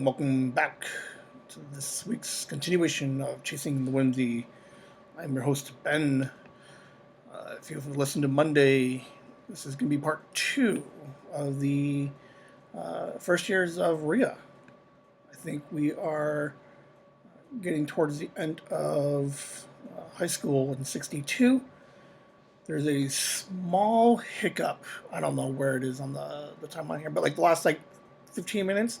welcome back to this week's continuation of Chasing the Whimsy. I'm your host, Ben. If you've listened to Monday, this is going to be part two of the first years of RIA. I think we are getting towards the end of high school in 62. There's a small hiccup. I don't know where it is on the timeline here, but like the last 15 minutes,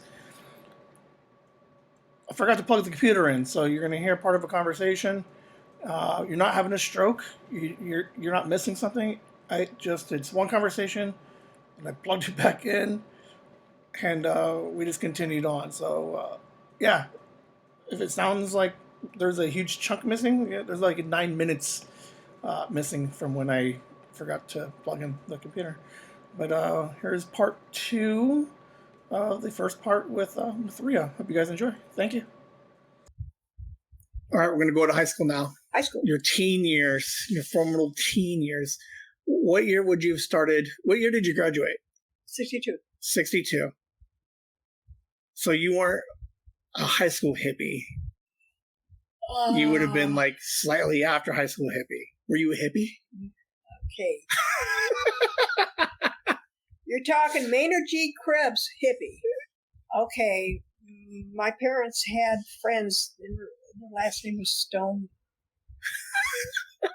I forgot to plug the computer in, so you're going to hear part of a conversation. You're not having a stroke. You're not missing something. It's one conversation, and I plugged it back in, and we just continued on. So yeah, if it sounds like there's a huge chunk missing, yeah, there's like 9 minutes missing from when I forgot to plug in the computer. But here's part two. The first part with Ria. Hope you guys enjoy. Thank you. All right, we're going to go to high school now. High school. Your teen years, your formidable teen years. What year would you have started? What year did you graduate? 62. 62. So you weren't a high school hippie. You would have been like slightly after high school hippie. Were you a hippie? Okay. You're talking Maynard G. Krebs hippie. Okay. My parents had friends. Their last name was Stone.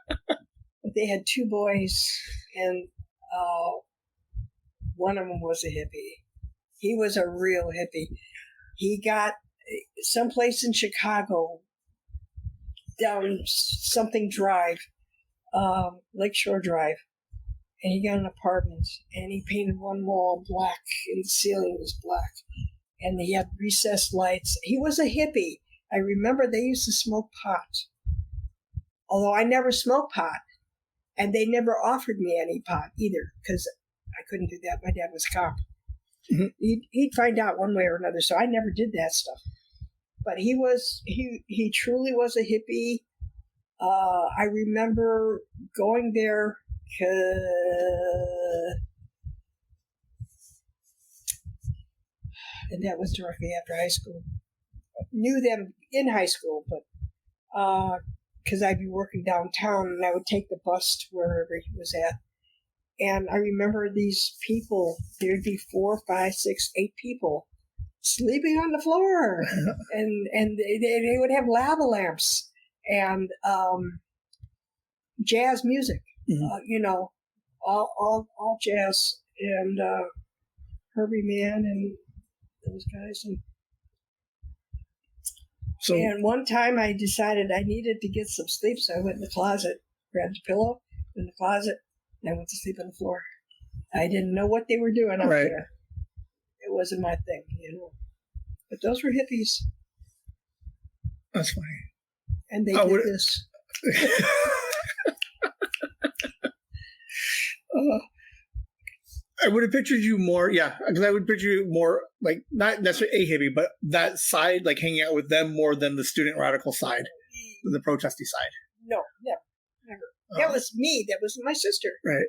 But they had two boys, and one of them was a hippie. He was a real hippie. He got someplace in Chicago, down something drive, Lakeshore Drive. And he got an apartment, and he painted one wall black, and the ceiling was black. And he had recessed lights. He was a hippie. I remember they used to smoke pot. Although I never smoked pot. And they never offered me any pot either, because I couldn't do that. My dad was a cop. Mm-hmm. He'd find out one way or another, so I never did that stuff. But he truly was a hippie. I remember going there, and that was directly after high school. Knew them in high school, but because I'd be working downtown, and I would take the bus to wherever he was at. And I remember these people. There'd be 4, 5, 6, 8 people sleeping on the floor, and they would have lava lamps and jazz music. Mm-hmm. All jazz, and Herbie Mann and those guys. And one time I decided I needed to get some sleep, so I went in the closet, grabbed a pillow in the closet, and I went to sleep on the floor. I didn't know what they were doing up there. It wasn't my thing, But those were hippies. That's funny. And they did this. I would have pictured you more, because I would picture you more, like, not necessarily a hippie, but that side, like, hanging out with them more than the student radical side, the protesty side. No, never. That was me. That was my sister. Right.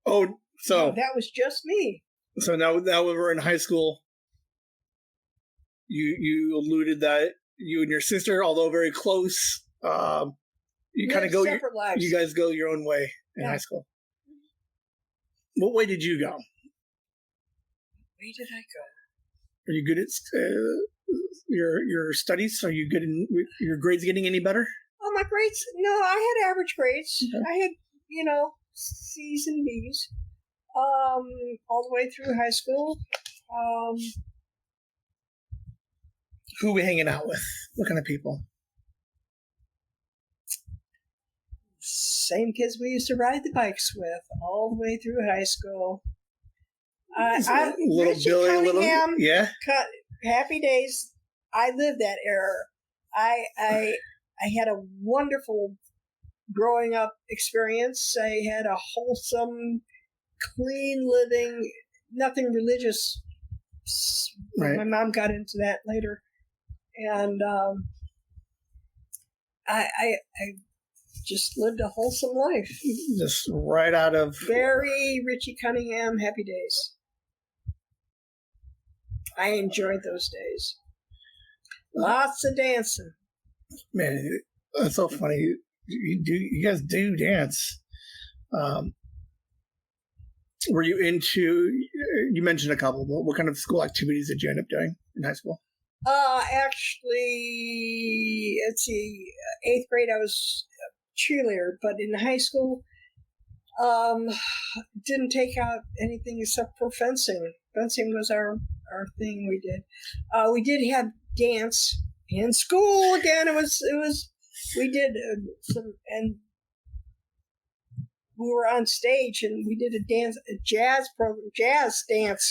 Oh, so... No, that was just me. So now we're in high school. You alluded that you and your sister, although very close, you kind of go... separate lives. You guys go your own way in high school. What way did you go? Where did I go? Are you good at your studies? Are you good in your grades getting any better? Oh, my grades? No, I had average grades. Okay. I had, C's and B's all the way through high school. Who are we hanging out with? What kind of people? Same kids we used to ride the bikes with all the way through high school. Little Billy, Cunningham, yeah. Happy days. I lived that era. I had a wonderful growing up experience. I had a wholesome, clean living, nothing religious. Right. My mom got into that later, and I just lived a wholesome life. Just right out of... Very Richie Cunningham, happy days. I enjoyed those days. Lots of dancing. Man, that's so funny. You guys do dance. Were you into? You mentioned a couple, but what kind of school activities did you end up doing in high school? Actually, let's see, 8th grade I was a cheerleader, but in high school, didn't take out anything except for fencing. Fencing was our thing we did. We did have dance in school again. We did some, and we were on stage and we did a jazz dance,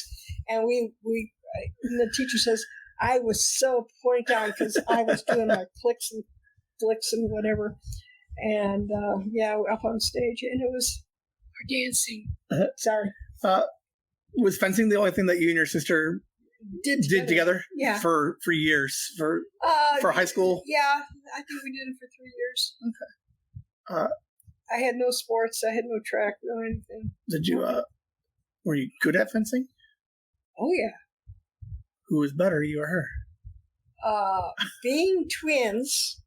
and and the teacher says, I was so point down because I was doing my clicks and flicks and whatever. And up on stage, and it was dancing. Sorry. Was fencing the only thing that you and your sister did together? Yeah. For years, for high school? Yeah, I think we did it for 3 years. Okay. I had no sports. I had no track, no anything. Did you, were you good at fencing? Oh, yeah. Who was better, you or her? Being twins,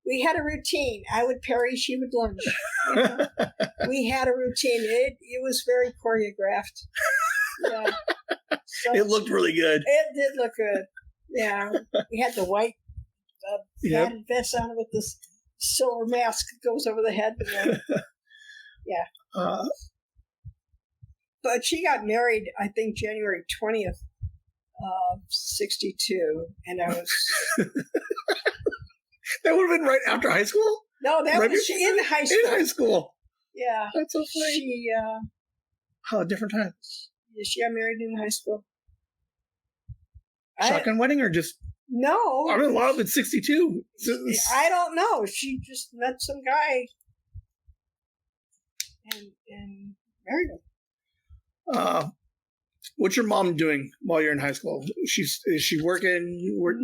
we had a routine. I would parry, she would lunge. You know? We had a routine. It was very choreographed. Yeah. So it looked really good. It did look good. Yeah. We had the white padded vest on with this silver mask that goes over the head. Yeah. But she got married, I think, January 20th. 62, and I was. That would have been right after high school? No, that was in high school. In high school. Yeah. That's so funny. She, different time. She got married in high school. Shotgun wedding or just? No. I mean, a lot of it's 62. I don't know. She just met some guy and married him. What's your mom doing while you're in high school? Is she working?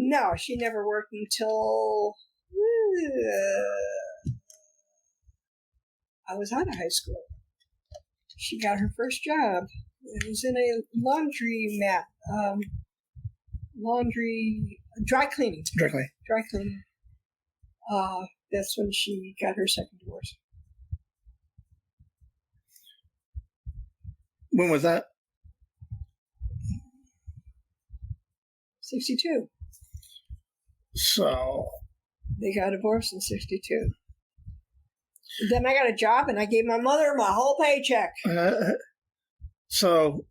No, she never worked until I was out of high school. She got her first job. It was in a dry cleaning. Dry cleaning. That's when she got her second divorce. When was that? 62. So they got divorced in 62. Then I got a job and I gave my mother my whole paycheck. So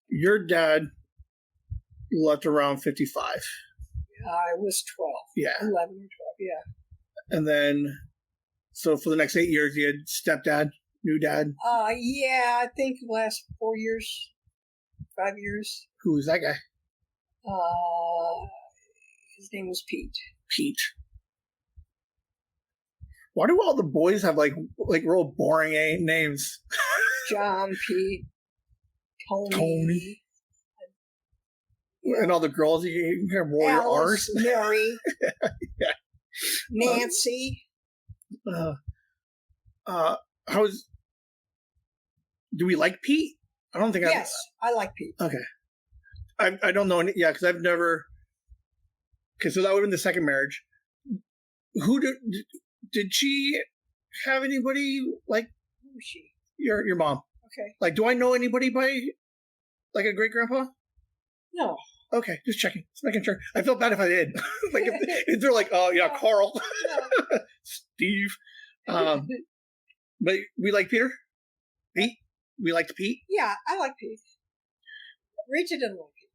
your dad left around 55. I was 12. Yeah. 11 or 12, yeah. And then, so for the next 8 years, you had stepdad, new dad? Yeah, I think the last 4 years, 5 years. Who was that guy? His name was Pete. Pete. Why do all the boys have like real boring names? John, Pete, Tony. And all the girls, you have Roy R's. Mary. Yeah. Nancy. Do we like Pete? I don't think Yes, I like Pete. Okay. I don't know. Yeah, because I've never. Okay, so that would have been the second marriage. Who did she have anybody like? Who was she? Your mom. Okay. Like, do I know anybody by like a great grandpa? No. Okay, just checking, just making sure. I felt bad if I did. Like if they're like, oh yeah, Carl, no. Steve. But we like Peter. Pete. We liked Pete. Yeah, I like Pete. Rachel didn't like Pete.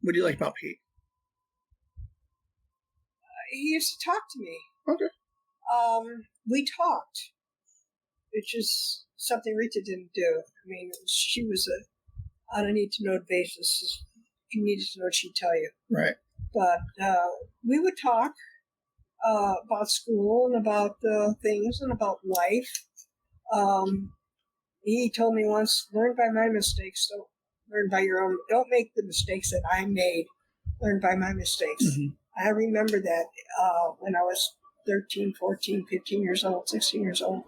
What do you like about Pete? He used to talk to me. Okay. We talked, which is something Rita didn't do. I mean, she was on a need-to-know basis. If you needed to know, she'd tell you. Right. But we would talk about school and about things and about life. He told me once, learn by my mistakes, don't learn by your own. Don't make the mistakes that I made. Learn by my mistakes. Mm-hmm. I remember that when I was 13, 14, 15 years old, 16 years old.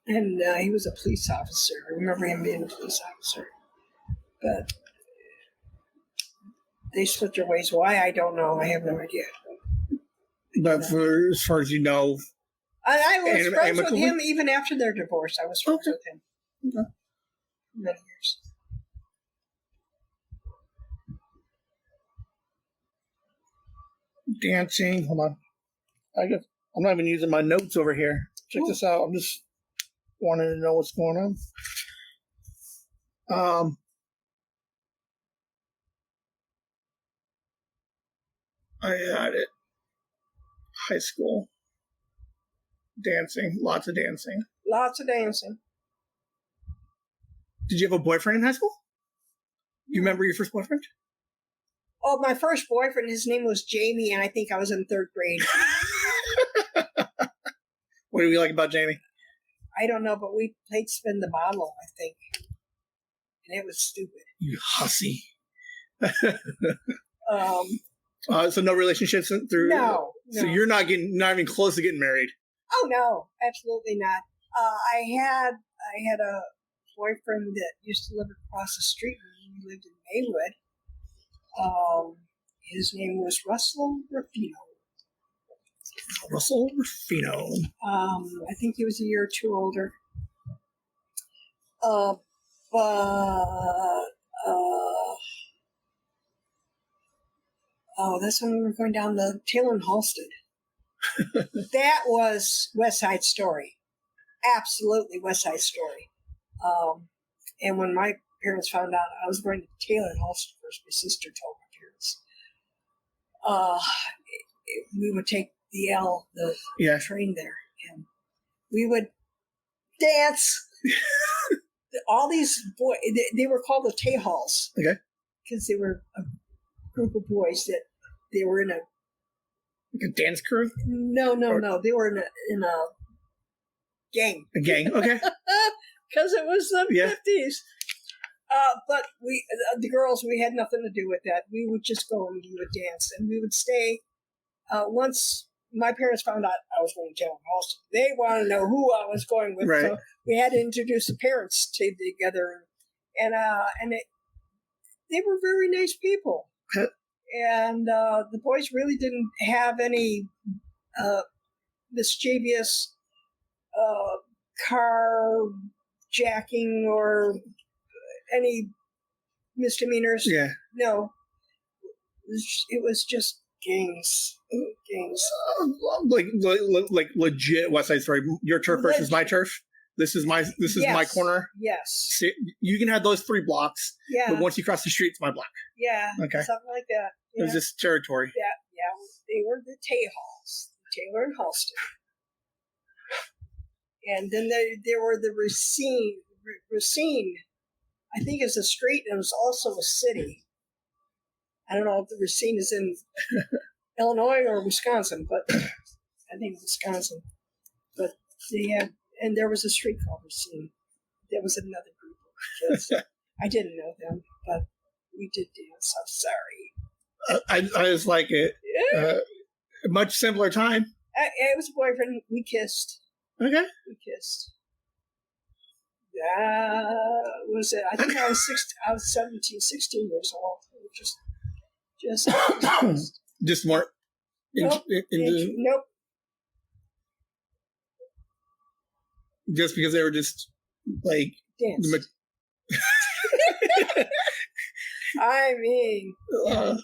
And he was a police officer. I remember him being a police officer. But they split their ways. Why, I don't know. I have no idea. But for as far as you know, I was friends with amicably? him even after their divorce. I was friends Okay. with him Okay. for many years. Dancing. Hold on. I'm not even using my notes over here. Check this out. I'm just wanting to know what's going on. I had it. High school. Dancing. Lots of dancing. Lots of dancing. Did you have a boyfriend in high school? You remember your first boyfriend? Oh, my first boyfriend, his name was Jamie, and I think I was in 3rd grade. What do you like about Jamie? I don't know, but we played Spin the Bottle, I think. And it was stupid. You hussy. So no relationships through? No. So you're not even close to getting married? Oh, no, absolutely not. I had a boyfriend that used to live across the street when we lived in Maywood. His name was Russell Ruffino. Russell Ruffino. I think he was a year or 2 older. That's when we were going down the Taylor and Halsted. That was West Side Story. Absolutely West Side Story. And when my parents found out I was going to Taylor and Halsted first, my sister told my parents. We would take the train there, and we would dance. All these boys, they were called the Tay-Halls. Okay. Because they were a group of boys that they were in a dance crew? No. They were in a gang. A gang, okay. Because it was the 50s. But the girls, we had nothing to do with that. We would just go and we would dance, and we would stay. Once my parents found out I was going to Taylor Halsted, they wanted to know who I was going with. Right. So we had to introduce the parents together, and they were very nice people. And the boys really didn't have any mischievous car jacking or any misdemeanors. Yeah. No. It was just gangs. Like legit West Side Story. Your turf versus my turf. This is my corner. Yes. See, you can have those 3 blocks. Yeah. But once you cross the street, it's my block. Yeah. Okay. Something like that. It was just territory. Yeah. They were the Tay-Halls, Taylor and Halsted. And then there were the Racine. Racine, I think, is a street, and it's also a city. I don't know if the Racine is in Illinois or Wisconsin, but I think Wisconsin. But and there was a street called Racine. There was another group of kids. I didn't know them, but we did dance. I'm sorry. I just like it. Yeah. Much simpler time. It was a boyfriend. We kissed. Okay. We kissed. That was it. I think I was 17, 16 years old. Just more. Nope. Nope. Just because they were just like dance. I mean, I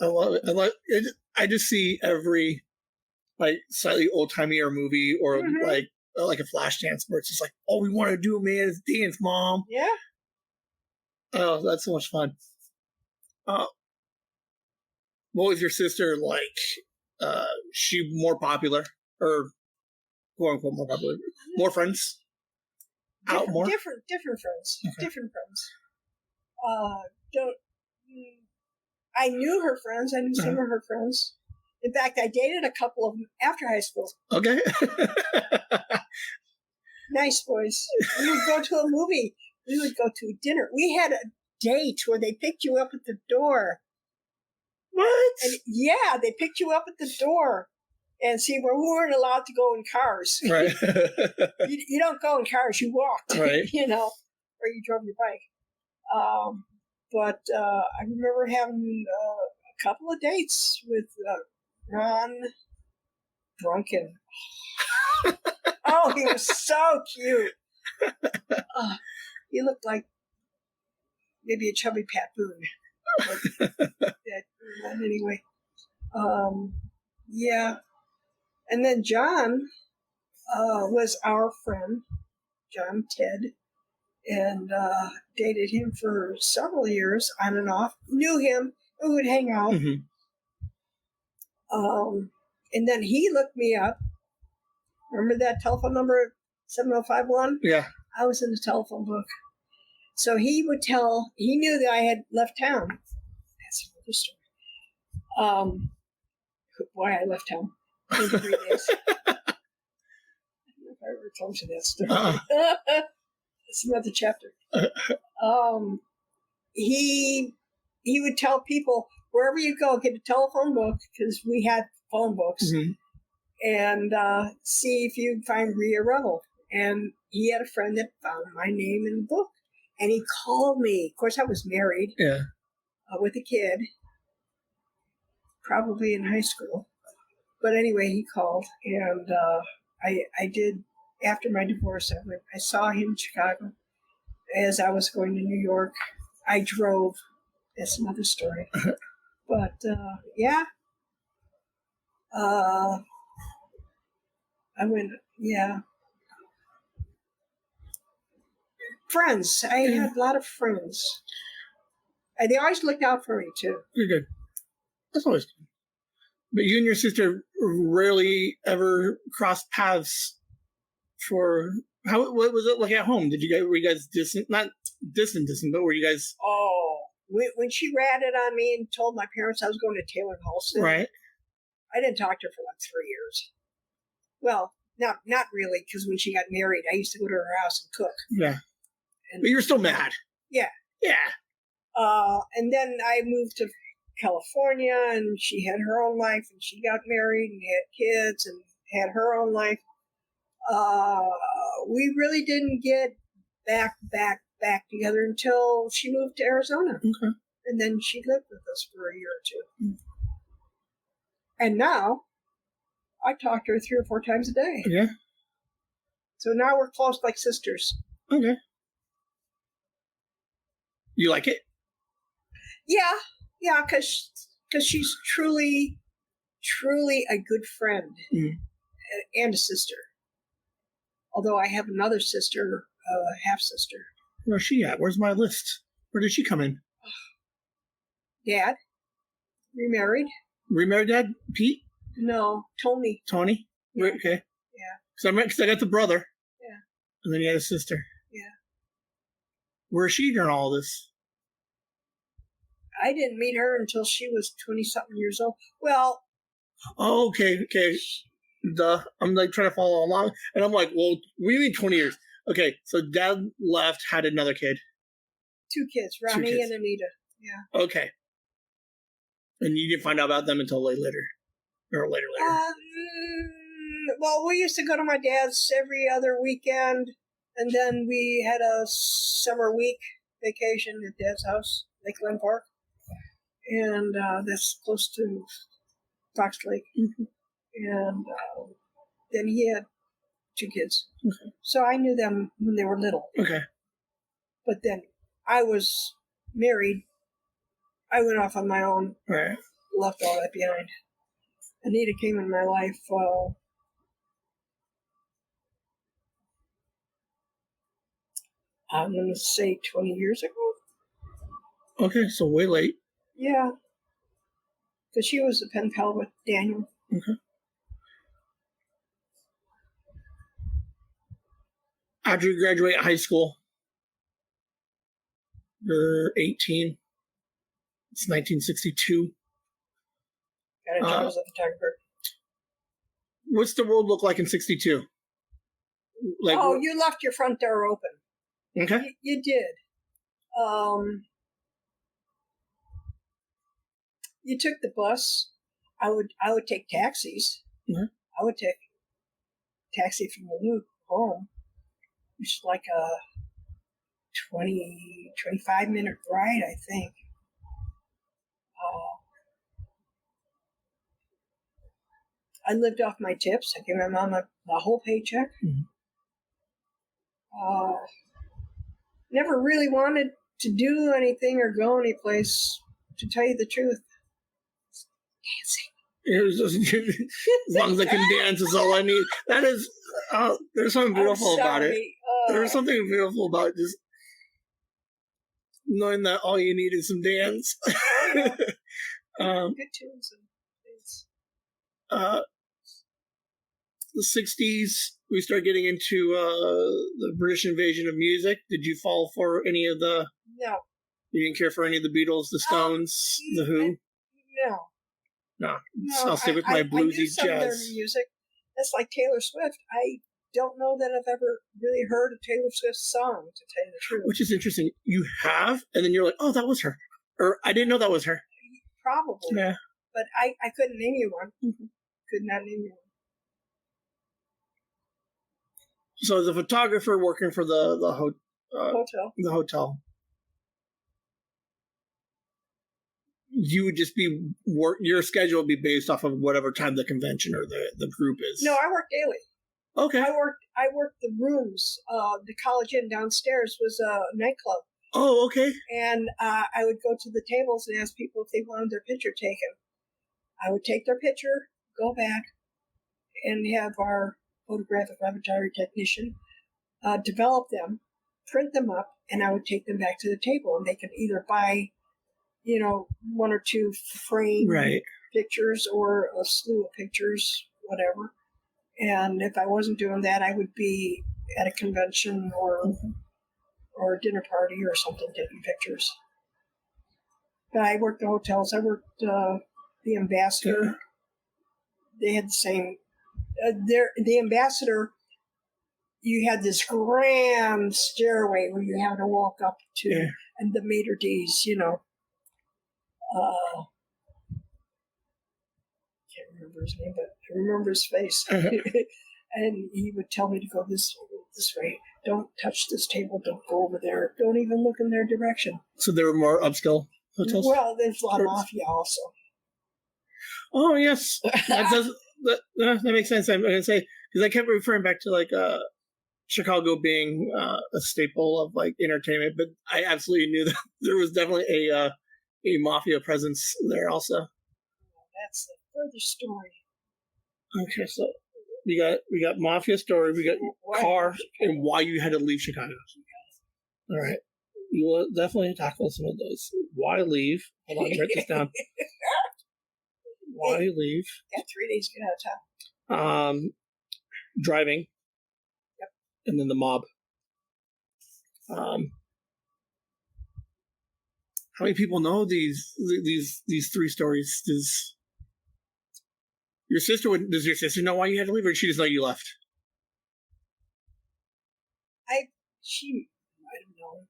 love it. I just see every like slightly old timey movie or like a flash dance where it's just like, all we want to do, man, is dance, Mom. Yeah. Oh, that's so much fun. What was your sister like? She more popular, or quote unquote more popular? More friends? Out more? Different friends. Okay. Different friends. I knew her friends. I knew some of her friends. In fact, I dated a couple of them after high school. Okay. Nice boys. We would go to a movie. We would go to dinner. We had a date where they picked you up at the door. What? And they picked you up at the door. And see, where we weren't allowed to go in cars. Right. you don't go in cars, you walked. Right. Or you drove your bike. But I remember having a couple of dates with Ron Drunken. Oh, he was so cute. He looked like maybe a chubby Pat Boone. But anyway, yeah. And then John was our friend, John Ted, and dated him for several years, on and off. Knew him, we would hang out. Mm-hmm. And then he looked me up. Remember that telephone number, 7051? Yeah. I was in the telephone book. So he knew that I had left town. That's another story. Why I left town in 3 days. I don't know if I ever told you that story. It's another chapter. He would tell people, wherever you go, get a telephone book, because we had phone books, mm-hmm. and see if you find Rhea Revel. And he had a friend that found my name in the book, and he called me. Of course, I was married, with a kid, probably in high school. But anyway, he called, and I did. After my divorce, I saw him in Chicago. As I was going to New York, I drove. That's another story. But yeah, I went. Yeah, friends. I had a lot of friends. And they always looked out for me too. You're good. That's always good. But you and your sister rarely ever crossed paths. What was it like at home? Were you guys distant? Not distant, but were you guys? Oh, when she ratted on me and told my parents I was going to Taylor and Halston, Right. I didn't talk to her for like 3 years. Well, not really, because when she got married, I used to go to her house and cook. Yeah. But you were still mad. Yeah. Yeah. And then I moved to California, and she had her own life, and she got married and had kids and had her own life. We really didn't get back together until she moved to Arizona. Okay. And then she lived with us for a year or two. Mm. And now I talk to her 3 or 4 times a day. Yeah. So now we're close like sisters. Okay. You like it? Yeah, because she's truly a good friend and a sister. Although I have another sister, half-sister. Where's she at? Where's my list? Where did she come in? Dad. Remarried. Remarried dad? Pete? No, Tony. Tony? Yeah. Okay. Yeah. Because I got the brother. Yeah. And then you had a sister. Yeah. Where is she during all this? I didn't meet her until she was 20-something years old. Well. Oh, okay. Duh. I'm like trying to follow along. And I'm like, well, we mean 20 years. Okay, so dad left, had another kid. 2 kids, Ronnie and Anita. Yeah. Okay. And you didn't find out about them until later. Or later. Well, we used to go to my dad's every other weekend, and then we had a summer week vacation at Dad's house, Lake Glen Park. And that's close to Fox Lake. Mm-hmm. And then he had 2 kids. Okay. So I knew them when they were little. Okay. But then I was married. I went off on my own. Right. Left all that behind. Anita came in my life I'm going to say 20 years ago. Okay, so way late. Yeah. Because she was a pen pal with Daniel. Okay. After you graduate high school, you're 18. It's 1962. Got a job as a photographer. What's the world look like in 62? Like, you left your front door open. Okay. You did. You took the bus. I would take taxis. Mm-hmm. I would take a taxi from the Loop home, which is like a 25-minute ride, I think. I lived off my tips. I gave my mom a whole paycheck. Mhm. Never really wanted to do anything or go anyplace, to tell you the truth. Dancing. It was just, as long as I can dance is all I need. That is, there's something beautiful about it. There's something beautiful about just knowing that all you need is some dance. Good tunes and things. The 60s, we started getting into the British invasion of music. Did you fall for any of the... No. You didn't care for any of the Beatles, the Stones, the Who? No. I'll stay with my bluesy I do some of their jazz. music. That's like Taylor Swift. I don't know that I've ever really heard a Taylor Swift song, to tell you the truth. Which is interesting. You have, and then you're like, oh, that was her. Or, I didn't know that was her. Probably. Yeah. But I couldn't name you one. Could not name you one. So as a photographer working for the hotel, you would just be your schedule would be based off of whatever time the convention or the group is. No, I worked daily. Okay. I worked the rooms. The College Inn downstairs was a nightclub. Oh, okay. And I would go to the tables and ask people if they wanted their picture taken. I would take their picture, go back, and have our photographic laboratory technician develop them, print them up, and I would take them back to the table, and they could either buy, one or two framed pictures or a slew of pictures, whatever. And if I wasn't doing that, I would be at a convention or a dinner party or something taking pictures. But I worked the hotels. I worked the Ambassador. They had the same. The Ambassador, you had this grand stairway where you had to walk up to, and the maitre d's, can't remember his name, but I remember his face. And he would tell me to go this way. Don't touch this table. Don't go over there. Don't even look in their direction. So there were more upscale hotels? Well, there's a lot of mafia also. Oh, yes. That makes sense. I'm going to say, because I kept referring back to like Chicago being a staple of like entertainment, but I absolutely knew that there was definitely a mafia presence there also. That's the further story. Okay, so we got mafia story, we got car, and why you had to leave Chicago. All right, you will definitely tackle some of those. Why leave? Hold on, write this down. Why leave? Yeah, 3 days to get out of town. Driving. Yep. And then the mob. How many people know these three stories? Does your sister know why you had to leave, or did she just know you left? She might have known.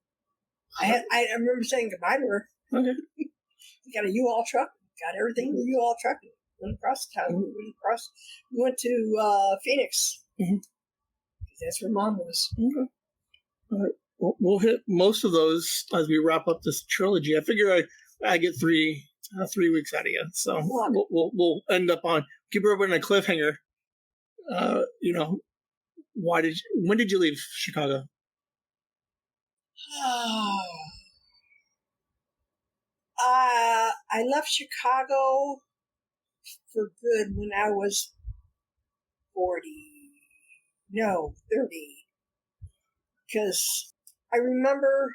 I remember saying goodbye to her. Okay. We got a U-Haul truck. Got everything in the U-Haul truck. Went across the town. We went to Phoenix. Mm-hmm. That's where Mom was. Okay. All right. We'll hit most of those as we wrap up this trilogy. I figure I get 3 weeks out of you, so we'll end up on keep everybody on a cliffhanger. When did you leave Chicago? I left Chicago for good when I was 30. Because I remember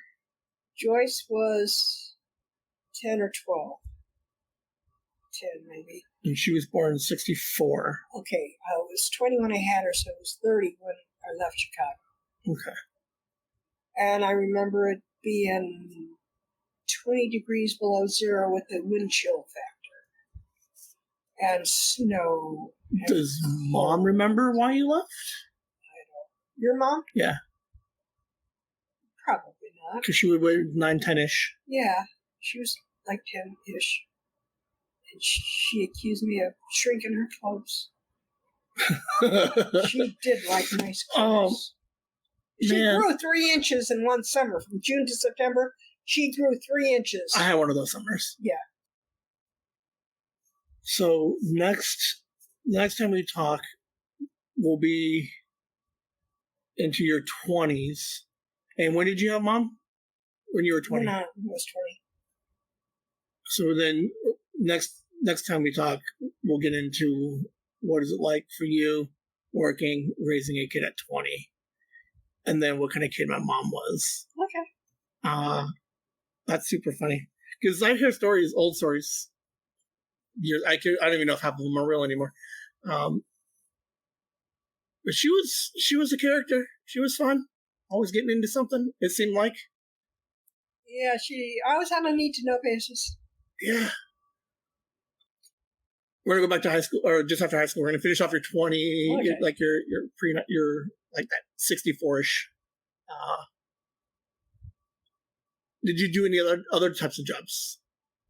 Joyce was 10 or 12. 10 maybe. And she was born in 64. Okay, I was 20 when I had her, so I was 30 when I left Chicago. Okay. And I remember it being 20 degrees below zero with the wind chill factor. And snow. Does Mom remember why you left? I don't. Your mom? Yeah. Probably not. Because she would weigh 9, 10-ish. Yeah, she was like 10-ish. And she accused me of shrinking her clothes. She did like nice clothes. She Man. grew 3 inches in one summer. From June to September, she grew 3 inches. I had one of those summers. Yeah. So next time we talk, we'll be into your 20s. And when did you have Mom? When you were 20. When I was 20. So then next time we talk, we'll get into what is it like for you working, raising a kid at 20, and then what kind of kid my mom was. Okay. That's super funny because I hear stories, old stories. I don't even know if half of them are real anymore. But she was a character. She was fun. Always getting into something. It seemed like. Yeah, she always on a need to know basis. Yeah. We're gonna go back to high school, or just after high school. We're gonna finish off your 20, Okay. like your like that 64ish. Did you do any other types of jobs,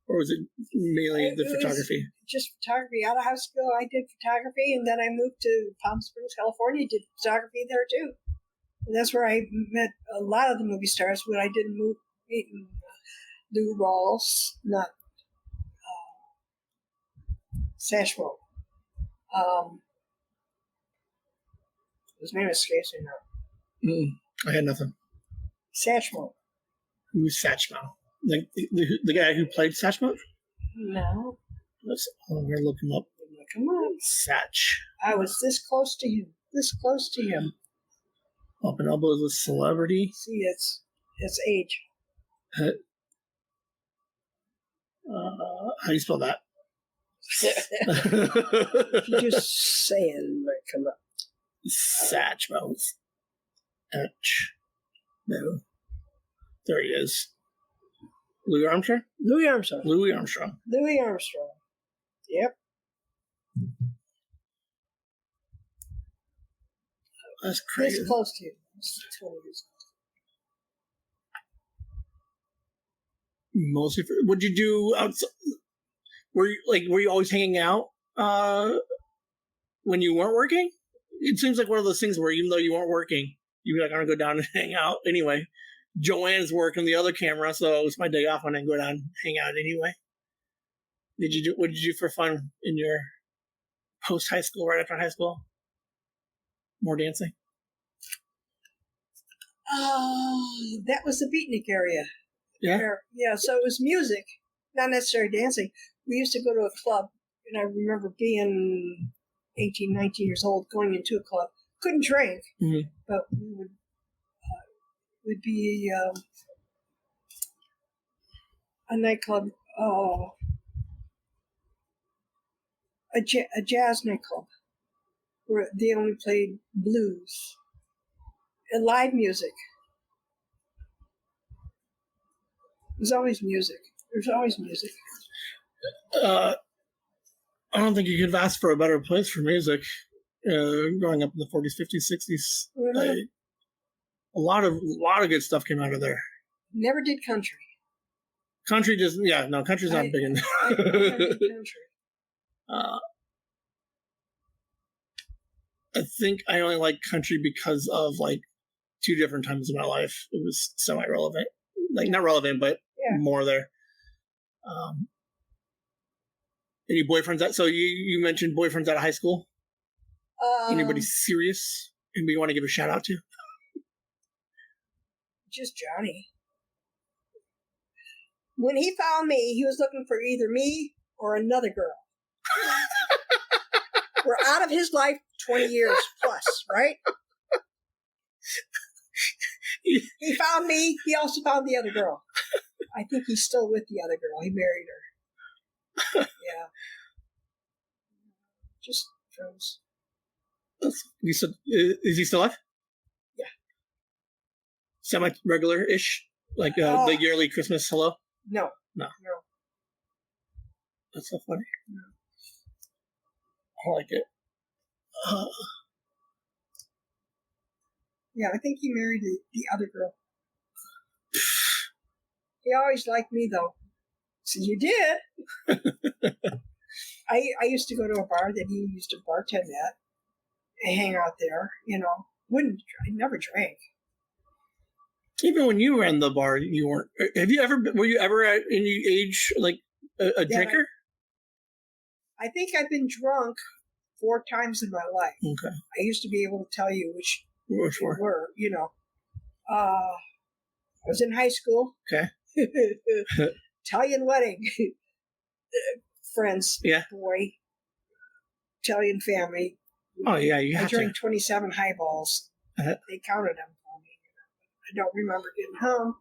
or was it mainly the photography? Just photography. Out of high school, I did photography, and then I moved to Palm Springs, California. Did photography there too, and that's where I met a lot of the movie stars. When I didn't meet Lou Rawls, not Satchmo. His name escapes me now. I had nothing. Satchmo. Who's Satchmo? Like the guy who played Satchmo? No. I'm gonna look him up. Come on. Satch. I was this close to him. This close to him. Up and elbows with celebrity. See, it's age. How do you spell that? If you just say it, it might come up. Satchmo. No. There he is. Louis Armstrong? Louis Armstrong. Louis Armstrong. Louis Armstrong. Yep. That's crazy. This close to you. It's 20 years old. Mostly for, what'd you do outside? Were you always hanging out when you weren't working? It seems like one of those things where even though you weren't working, you'd be like, I'm gonna go down and hang out anyway. Joanne's working the other camera, so it's my day off when I go down and hang out anyway. What did you do for fun in your post high school, right after high school? More dancing? That was the beatnik area. Yeah. Yeah, so it was music, not necessarily dancing. We used to go to a club, and I remember being 18, 19 years old, going into a club. Couldn't drink, but we would be a nightclub, a jazz nightclub, where they only played blues and live music. There's always music. There's always music. I don't think you could have asked for a better place for music. Growing up in the 40s, 50s, 60s, a lot of good stuff came out of there. Never did country. Country just country's not big enough. I never did country. I think I only like country because of like 2 different times in my life. It was semi-relevant, like not relevant, but more there. Any boyfriends? So you mentioned boyfriends out of high school. Anybody serious? Anybody you want to give a shout out to? Just Johnny. When he found me, he was looking for either me or another girl. We're out of his life 20 years plus, right? He found me. He also found the other girl. I think he's still with the other girl. He married her. Yeah. Just friends. Is he still alive? Yeah. Semi-regular-ish? Like the yearly Christmas hello? No. That's so funny. No. I like it. Yeah, I think he married the other girl. He always liked me, though. So you did. I used to go to a bar that he used to bartend at and hang out there. I never drank. Even when you ran the bar, you weren't. Have you ever? Were you ever at any age like a Yeah, drinker? I think I've been drunk 4 times in my life. Okay. I used to be able to tell you which Which they one? were. I was in high school. Okay. Italian wedding. Friends. Yeah. Boy. Italian family. Oh yeah, you I have to. drank 27 highballs. Uh-huh. They counted them for me. I don't remember getting home.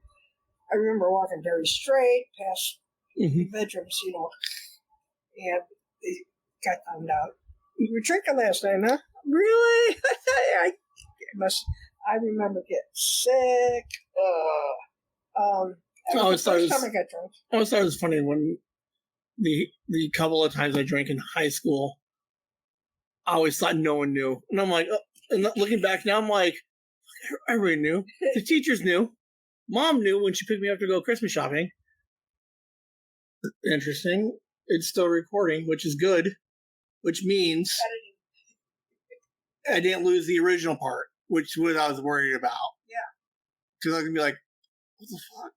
I remember walking very straight past Mhm. bedrooms, and they got found out. You were drinking last night, huh? Really? I remember getting sick. That I was the always thought it first was- time I got drunk. I always thought it was funny when the couple of times I drank in high school, I always thought no one knew, and I'm like, and looking back now, I'm like, everybody knew. The teachers knew. Mom knew when she picked me up to go Christmas shopping. Interesting. It's still recording, which is good, which means I didn't lose the original part, which was what I was worried about. Yeah. Because I was gonna be like, what the fuck?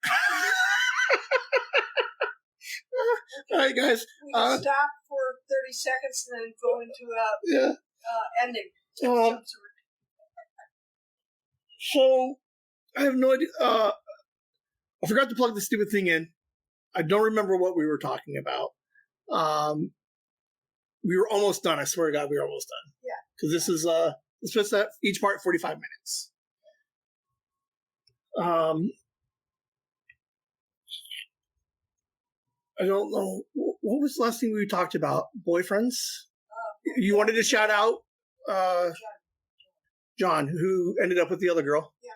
All right, guys. We can stop for 30 seconds and then go into Yeah. ending. So I have no idea. I forgot to plug the stupid thing in. I don't remember what we were talking about. We were almost done. I swear to God, we were almost done. Yeah. Because this is it's supposed to each part 45 minutes. I don't know. What was the last thing we talked about? Boyfriends? You wanted to shout out John, who ended up with the other girl. Yeah.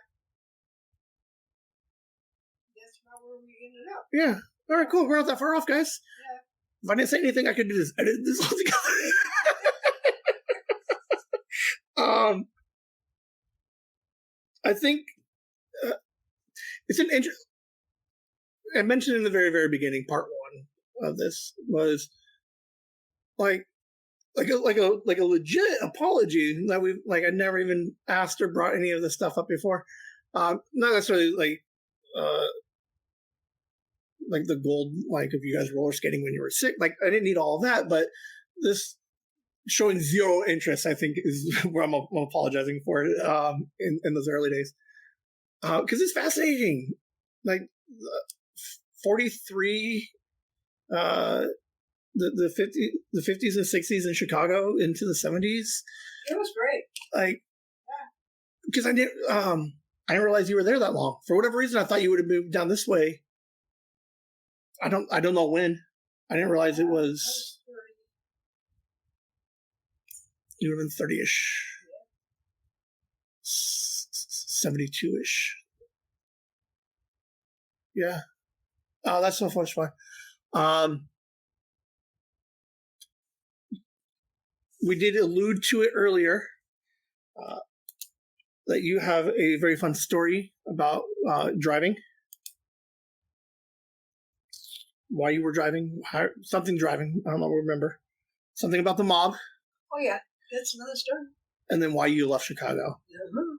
That's not where we ended up. Yeah. All right, cool. We're not that far off, guys. Yeah. If I didn't say anything, I could do this. Edit this all together. I think it's an interest. I mentioned in the very, very beginning, part one of this was like a legit apology that we I never even asked or brought any of this stuff up before. Not necessarily like the gold, like if you guys roller skating when you were sick. Like I didn't need all of that, but this showing zero interest, I think, is where I'm apologizing for it in those early days. Because it's fascinating. Like 43, the 50s and 60s in Chicago into the 70s. It was great. Like, because I didn't realize you were there that long. For whatever reason, I thought you would have moved down this way. I don't know when. I didn't realize it was. You would have been 30-ish. 72-ish. Yeah. Oh, that's so much fun. We did allude to it earlier that you have a very fun story about driving. Why you were driving, something driving. I don't remember. Something about the mob. Oh, yeah. That's another story. And then why you left Chicago. Mm-hmm.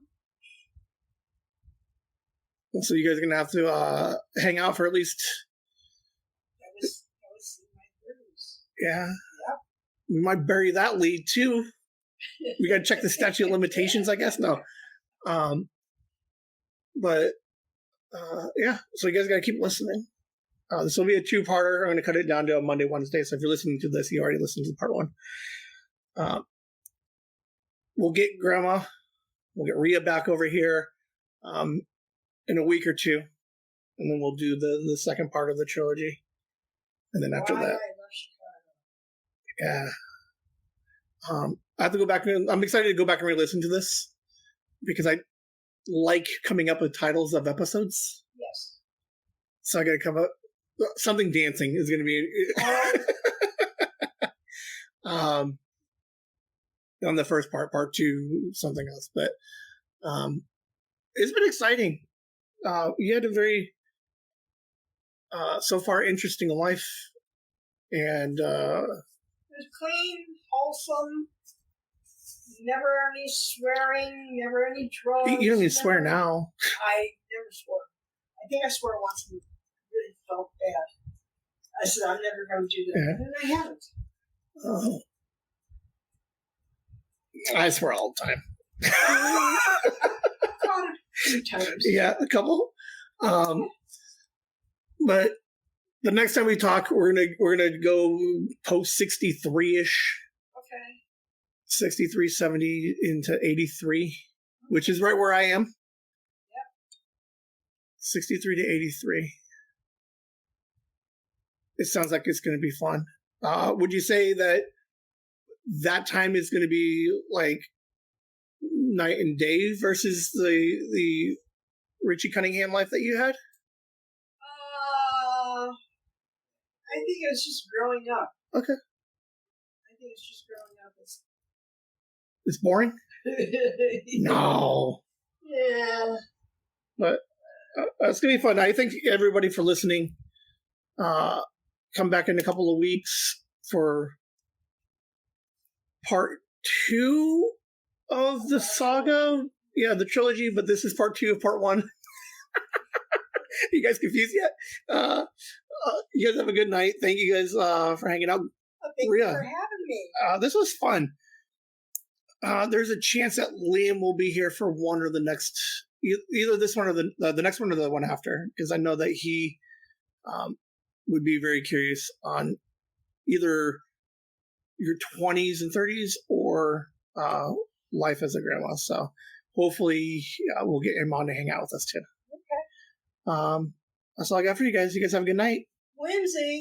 So you guys are going to have to hang out for at least... That was in my 30s. Yeah. Yep. We might bury that lead, too. We got to check the statute of limitations, I guess. No. But, yeah. So you guys got to keep listening. This will be a two-parter. I'm going to cut it down to a Monday, Wednesday. So if you're listening to this, you already listened to part one. We'll get Grandma. We'll get Rhea back over here in a week or two. And then we'll do the second part of the trilogy. And then after that. Yeah. I have to go back. I'm excited to go back and re-listen to this because I like coming up with titles of episodes. Yes. So I got to come up. Something dancing is going to be on the first part two, something else. But it's been exciting. You had a very so far interesting life, and it was clean, wholesome, never any swearing, never any drugs. You don't even swear never- now. I never swore. I think I swore once and really felt bad. I said, I'm never going to do that. Yeah. And I haven't. Oh. I swear all the time. Caught it a few times. Yeah, a couple. But the next time we talk, we're gonna go post 63-ish, Okay. 63, 70 into 83, which is right where I am. Yep. 63 to 83. It sounds like it's going to be fun. Would you say that time is going to be like night and day versus the Richie Cunningham life that you had? I think it's just growing up. Okay. I think it's just growing up. It's boring? No. Yeah. But it's going to be fun. I thank everybody for listening. Come back in a couple of weeks for part 2 of the saga. Yeah, the trilogy, but this is part 2 of part 1. You guys confused yet? You guys have a good night. Thank you guys for hanging out. Thank you Rhea, for having me. this was fun. There's a chance that Liam will be here for one or the next, either this one or the next one or the one after, because I know that he would be very curious on either your 20s and 30s or life as a grandma. So hopefully we'll get him on to hang out with us too. Okay. That's all I got for you guys. You guys have a good night. Whimsy.